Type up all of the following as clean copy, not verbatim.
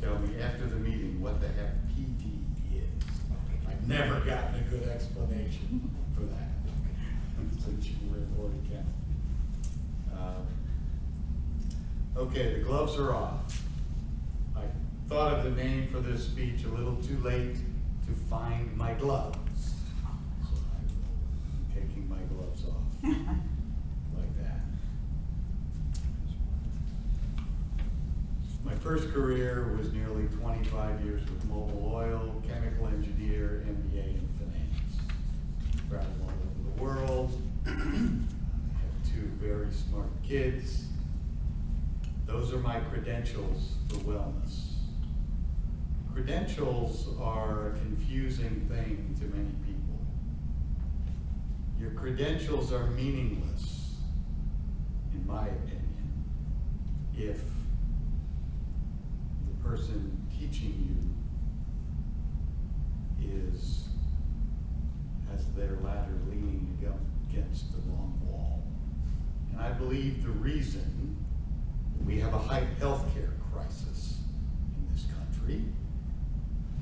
tell me after the meeting what the heck PD is. I've never gotten a good explanation for that. Since you were in Lord County. Okay, the gloves are off. I thought of the name for this speech a little too late to find my gloves. So I'm taking my gloves off like that. My first career was nearly 25 years with Mobil Oil, chemical engineer, MBA in finance. Traveled all over the world. I have two very smart kids. Those are my credentials for wellness. Credentials are a confusing thing to many people. Your credentials are meaningless, in my opinion, if the person teaching you has their ladder leaning against the wrong wall. And I believe the reason we have a high healthcare crisis in this country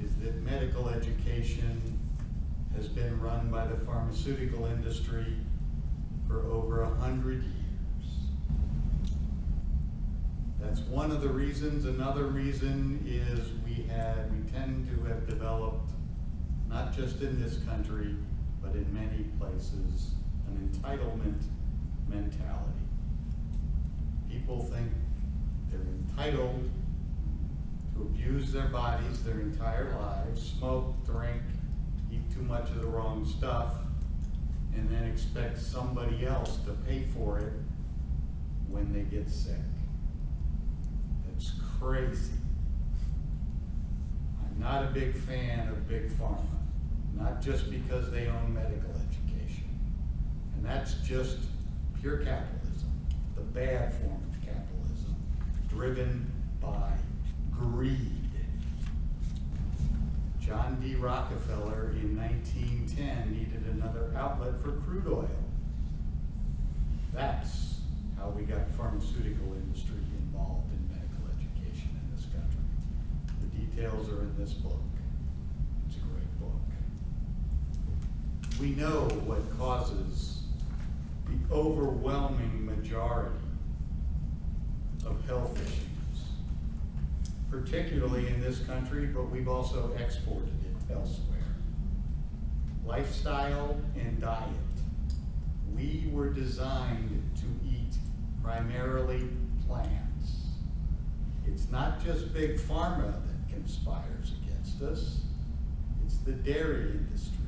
is that medical education has been run by the pharmaceutical industry for over 100 years. That's one of the reasons. Another reason is we tend to have developed, not just in this country, but in many places, an entitlement mentality. People think they're entitled to abuse their bodies their entire lives, smoke, drink, eat too much of the wrong stuff, and then expect somebody else to pay for it when they get sick. That's crazy. I'm not a big fan of Big Pharma, not just because they own medical education. And that's just pure capitalism, the bad form of capitalism, driven by greed. John D. Rockefeller in 1910 needed another outlet for crude oil. That's how we got pharmaceutical industry involved in medical education in this country. The details are in this book. It's a great book. We know what causes the overwhelming majority of health issues, particularly in this country, but we've also exported it elsewhere. Lifestyle and diet. We were designed to eat primarily plants. It's not just Big Pharma that conspires against us, it's the dairy industry.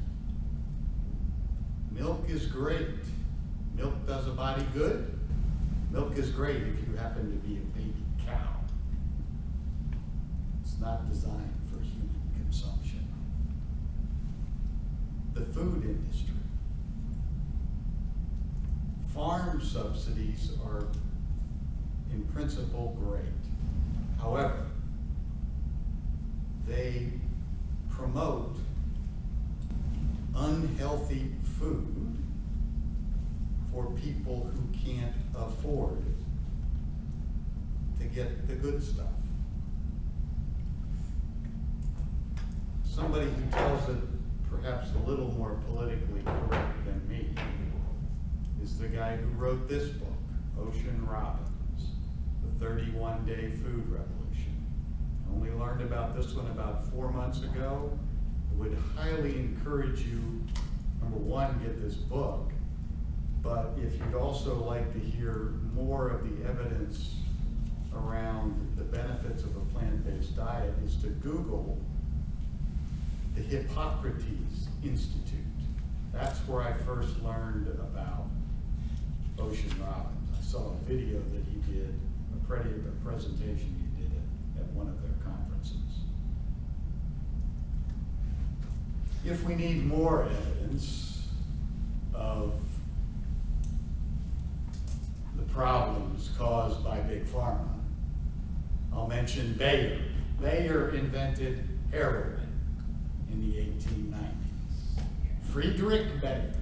Milk is great. Milk does a body good. Milk is great if you happen to be a baby cow. It's not designed for human consumption. The food industry. Farm subsidies are, in principle, great. However, they promote unhealthy food for people who can't afford to get the good stuff. Somebody who tells it perhaps a little more politically correct than me is the guy who wrote this book, Ocean Robbins, The 31-Day Food Revolution. I only learned about this one about 4 months ago. I would highly encourage you, number one, get this book, but if you'd also like to hear more of the evidence around the benefits of a plant-based diet, is to Google the Hippocrates Institute. That's where I first learned about Ocean Robbins. I saw a video that he did, a presentation he did at one of their conferences. If we need more evidence of the problems caused by Big Pharma, I'll mention Bayer. Bayer invented heroin in the 1890s. Friedrich Bayer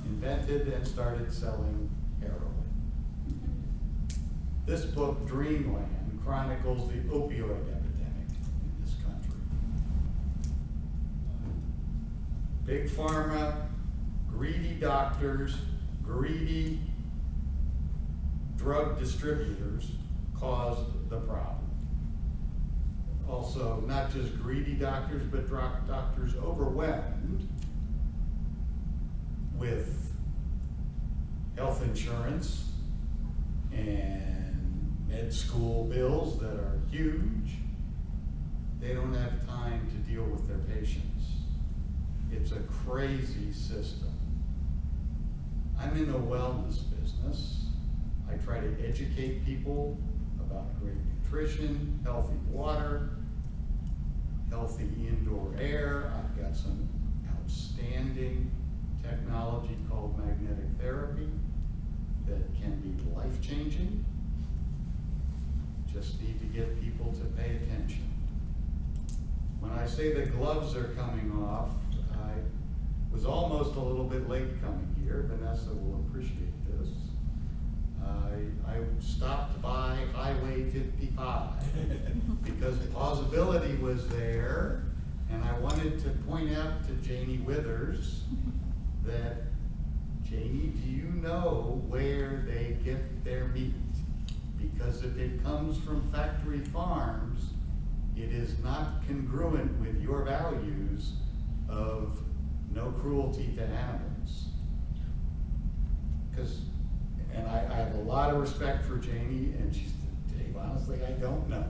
invented and started selling heroin. This book, Dreamland, chronicles the opioid epidemic Big pharma, greedy doctors, greedy drug distributors caused the problem. Also, not just greedy doctors, but doctors overwhelmed with health insurance and med school bills that are huge. They don't have time to deal with their patients. It's a crazy system. I'm in the wellness business. I try to educate people about great nutrition, healthy water, healthy indoor air. I've got some outstanding technology called magnetic therapy that can be life-changing. Just need to get people to pay attention. When I say the gloves are coming off, I was almost a little bit late coming here. Vanessa will appreciate this. I stopped by Highway 55 because plausibility was there, and I wanted to point out to Janie Withers that, Janie, do you know where they get their meat? Because if it comes from factory farms, it is not congruent with your values of no cruelty to animals. And I have a lot of respect for Janie, and she said, Dave, honestly, I don't know.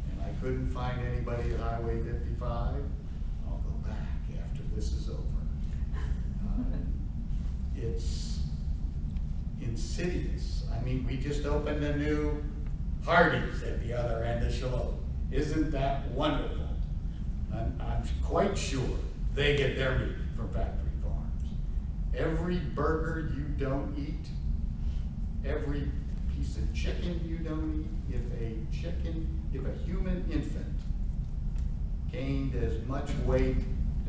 And I couldn't find anybody at Highway 55. I'll go back after this is over. It's insidious. I mean, we just opened a new Hardee's at the other end of Shalom. Isn't that wonderful? I'm quite sure they get their meat from factory farms. Every burger you don't eat, every piece of chicken you don't eat, if a human infant gained as much weight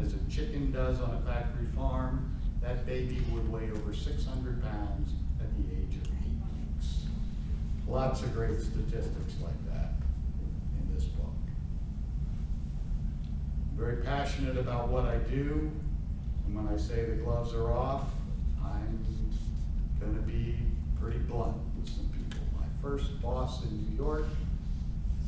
as a chicken does on a factory farm, that baby would weigh over 600 pounds at the age of 8 weeks. Lots of great statistics like that in this book. I'm very passionate about what I do, and when I say the gloves are off, I'm going to be pretty blunt with some people. My first boss in New York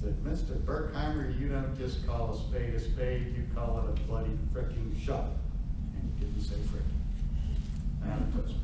said, Mr. Berkheimer, you don't just call a spade, you call it a bloody fricking shovel. And he didn't say fricking. I'm a Toastmaster.